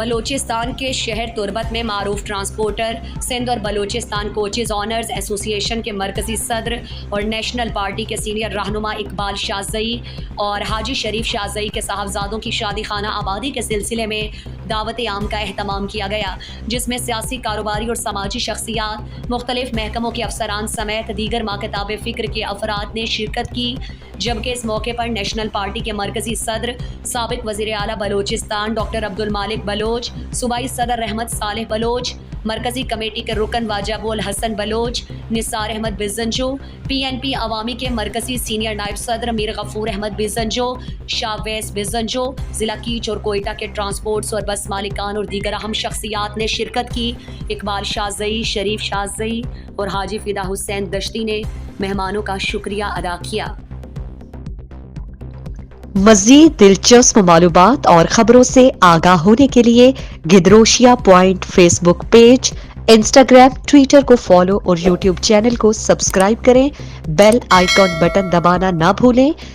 بلوچستان کے شہر تربت میں معروف ٹرانسپورٹر، سندھ اور بلوچستان کوچز آنرز ایسوسی ایشن کے مرکزی صدر اور نیشنل پارٹی کے سینئر رہنما اقبال شاذئی اور حاجی شریف شاذئی کے صاحبزادوں کی شادی خانہ آبادی کے سلسلے میں دعوت عام کا اہتمام کیا گیا، جس میں سیاسی، کاروباری اور سماجی شخصیات، مختلف محکموں کے افسران سمیت دیگر ماکتاب فکر کے افراد نے شرکت کی، جبکہ اس موقع پر نیشنل پارٹی کے مرکزی صدر، سابق وزیر اعلیٰ بلوچستان ڈاکٹر عبدالمالک بلوچ، صوبائی صدر رحمت صالح بلوچ، مرکزی کمیٹی کے رکن واجب الحسن بلوچ، نثار احمد بزنجو، پی این پی عوامی کے مرکزی سینئر نائب صدر میر غفور احمد بزنجو، شاہ ویس بزنجو، ضلع کیچ اور کوئٹہ کے ٹرانسپورٹس اور بس مالکان اور دیگر اہم شخصیات نے شرکت کی۔ اقبال شاذئی، شریف شاذئی اور حاجی فدا حسین دشتی نے مہمانوں کا شکریہ ادا کیا۔ مزید دلچسپ معلومات اور خبروں سے آگاہ ہونے کے لیے Gedrosia point Facebook page, Instagram, Twitter کو فالو اور یوٹیوب چینل کو سبسکرائب کریں۔ بیل آئیکن بٹن دبانا نہ بھولیں